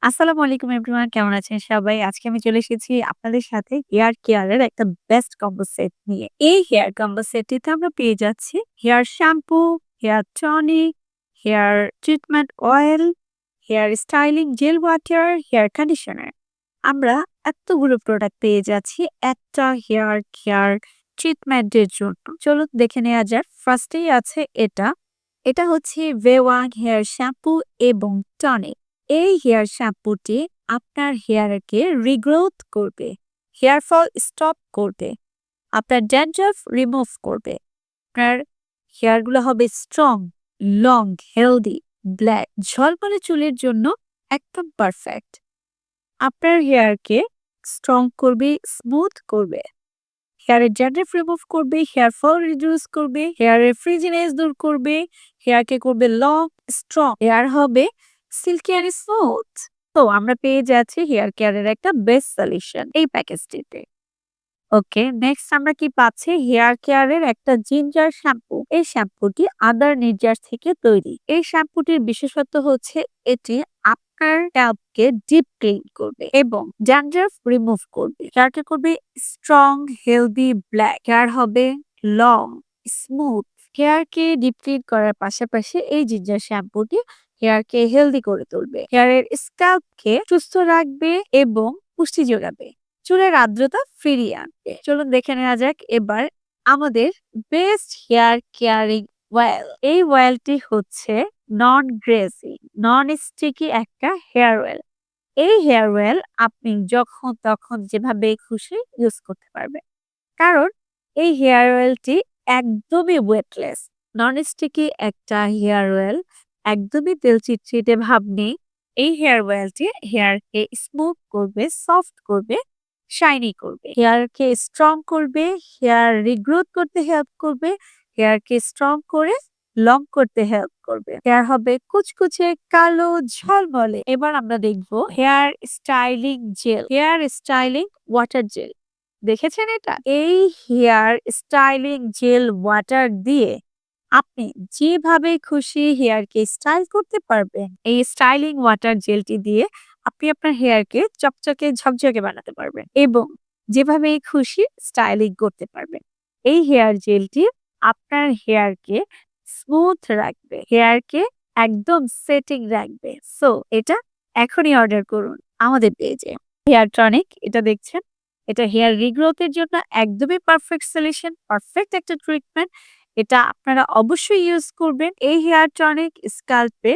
আসসালামু আলাইকুম এভরিওয়ান, কেমন আছেন সবাই? আজকে আমি চলে এসেছি আপনাদের সাথে হেয়ার কেয়ার এর একটা বেস্ট কম্বো সেট নিয়ে। এই হেয়ার কম্বো সেটটিতে আমরা পেয়ে যাচ্ছি hair shampoo, hair tonic, hair treatment oil, hair styling gel water, hair conditioner. আমরা এতগুলো প্রোডাক্ট পেয়ে যাচ্ছি একটা হেয়ার কেয়ার ট্রিটমেন্টের জন্য। চলুন দেখে নেওয়া যাক। ফার্স্টেই আছে এটা। এটা হচ্ছে ওয়ে হেয়ার শ্যাম্পু এবং টনিক। এই হেয়ার শ্যাম্পুটি আপনার হেয়ারকে রিগ্রোথ করবে, হেয়ার ফল স্টপ করবে, আপনার ড্যান্ড্রাফ রিমুভ করবে। আপনার হেয়ারগুলো হবে স্ট্রং, লং, হেলদি, ব্ল্যাক, ঝলমলে চুলের জন্য একদম পারফেক্ট। আপনার হেয়ারকে স্ট্রং করবে, স্মুথ করবে, হেয়ারের ড্যান্ড্রাফ রিমুভ করবে, হেয়ার ফল রিডিউস করবে, হেয়ারের ফ্রিজিনেস দূর করবে, হেয়ারকে করবে লং, স্ট্রং, হেয়ার হবে সিল্কি অ্যান্ড স্মুথ। তো আমরা পেয়ে যাচ্ছি হেয়ার কেয়ারের একটা বেস্ট সলিউশন এই প্যাকেজটিতে। ওকে, নেক্সট আমরা কি পাচ্ছি? হেয়ার কেয়ারের একটা জিঞ্জার শ্যাম্পু। এই শ্যাম্পুটি আদার নির্যাস থেকে তৈরি। এই শ্যাম্পুটির বিশেষত্ব হচ্ছে এটি আপনার স্ক্যাল্পকে ডিপ ক্লিন করবে এবং ড্যান্ড্রাফ রিমুভ করবে। হেয়ারকে করবে স্ট্রং, হেলদি, ব্ল্যাক। হেয়ার হবে লং, স্মুথ। হেয়ারকে ডিপ ক্লিন করার পাশাপাশি এই জিঞ্জার শ্যাম্পুটি হেয়ারকে হেলদি করে তুলবে। হেয়ারের স্ক্যাল্পকে সুস্থ রাখবে এবং পুষ্টি যোগাবে। চুলের আর্দ্রতা ফিরিয়ে আনবে। চলুন দেখে নেওয়া যাক এবার আমাদের বেস্ট হেয়ার কেয়ারিং অয়েল। এই অয়েলটি হচ্ছে নন গ্রেজি, নন স্টিকি একটা হেয়ার অয়েল। এই হেয়ার অয়েল আপনি যখন তখন যেভাবে খুশি ইউজ করতে পারবেন। কারণ এই হেয়ার অয়েলটি একদমই ওয়েটলেস, নন স্টিকি একটা হেয়ার অয়েল। একদমই তেল চিটচিটে ভাব নেই। এই হেয়ার অয়েলটি হেয়ারকে স্মুথ করবে, সফট করবে, শাইনি করবে, হেয়ারকে স্ট্রং করবে, হেয়ার রিগ্রোথ করতে হেল্প করবে, হেয়ারকে স্ট্রং করে লং করতে হেল্প করবে। হেয়ার হবে কুচকুচে, কালো, ঝলমলে। এবার আমরা দেখব hair styling gel, hair styling water gel. দেখেছেন এটা? এই হেয়ার স্টাইলিং জেল ওয়াটার দিয়ে আপনি যেভাবে খুশি হেয়ারকে স্টাইল করতে পারবেন। এই স্টাইলিং ওয়াটার জেলটি দিয়ে আপনি আপনার হেয়ারকে চকচকে ঝকঝকে বানাতে পারবেন এবং যেভাবে খুশি স্টাইলিং করতে পারবেন। এই হেয়ার জেলটি আপনার হেয়ারকে স্মুথ রাখবে, হেয়ারকে একদম সেটিং রাখবে। সো এটা এখনই অর্ডার করুন আমাদের পেজে। হেয়ার টনিক, এটা দেখছেন, এটা হেয়ার রিগ্রোথের জন্য একদমই পারফেক্ট সলিউশন, পারফেক্ট একটা ট্রিটমেন্ট। এটা আপনারা অবশ্যই ইউজ করবেন। এই হেয়ার টনিক স্ক্যাল্পে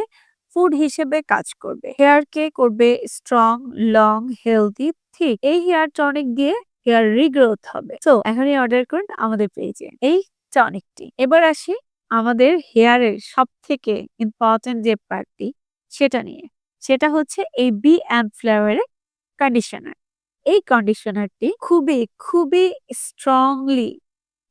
ফুড হিসেবে কাজ করবে, হেয়ারকে করবে স্ট্রং, লং, হেলদি, ঠিক। এই হেয়ার টনিক দিয়ে হেয়ার রিগ্রোথ হবে। তো এখনই অর্ডার করুন আমাদের পেজে এই টনিকটি। এবার আসি আমাদের হেয়ারের সব থেকে ইম্পর্টেন্ট যে পার্টটি সেটা নিয়ে। সেটা হচ্ছে এই বি অ্যান্ড ফ্লাওয়ারের কন্ডিশনার। এই কন্ডিশনারটি খুবই খুবই স্ট্রংলি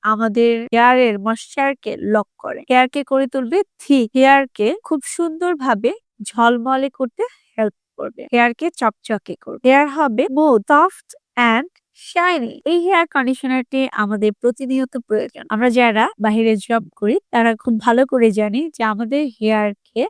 আমাদের হেয়ারের ময়েশ্চারকে লক করে, হেয়ারকে করে তুলবে থিক, হেয়ারকে খুব সুন্দরভাবে ঝলমলে করতে হেল্প করবে, হেয়ারকে চকচকে করবে, হেয়ার হবে স্মুথ, সফট অ্যান্ড শাইনি। এই হেয়ার কন্ডিশনারটি আমাদের প্রতিনিয়ত প্রয়োজন। আমরা যারা বাহিরে জব করি তারা খুব ভালো করে জানি যে আমাদের হেয়ারকে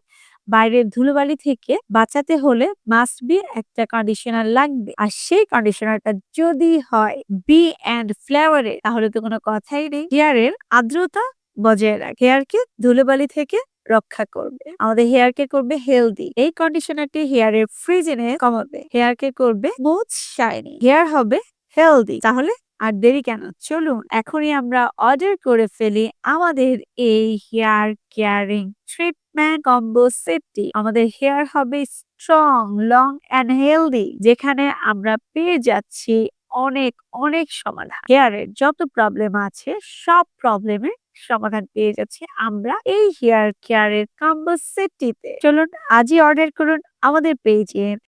বাইরের ধুলোবালি থেকে বাঁচাতে হলে মাস্ট বি একটা কন্ডিশনার লাগবে। আর সেই কন্ডিশনারটা যদি হয় বি অ্যান্ড ফ্লাওয়ারের, তাহলে তো কোনো কথাই নেই। হেয়ারের আর্দ্রতা বজায় রাখে, হেয়ারকে ধুলোবালি থেকে রক্ষা করবে, আমাদের হেয়ারকে করবে হেলদি। এই কন্ডিশনারটি হেয়ারের ফ্রিজিনেস কমাবে, হেয়ারকে করবে স্মুথ, শাইনি, হেয়ার হবে হেলদি। তাহলে আর দেরি কেন? চলুন এখনই আমরা অর্ডার করে ফেলি আমাদের এই হেয়ার কেয়ারিং ট্রিটমেন্ট কম্বো সেটটি। আমাদের হেয়ার হবে স্ট্রং, লং অ্যান্ড হেলদি, যেখানে আমরা পেয়ে যাচ্ছি অনেক অনেক সমাধান। হেয়ারের যত প্রবলেম আছে সব প্রবলেমের সমাধান পেয়ে যাচ্ছি আমরা এই হেয়ার কেয়ারের কম্বো সেটটিতে। চলুন আজই অর্ডার করুন আমাদের পেজে।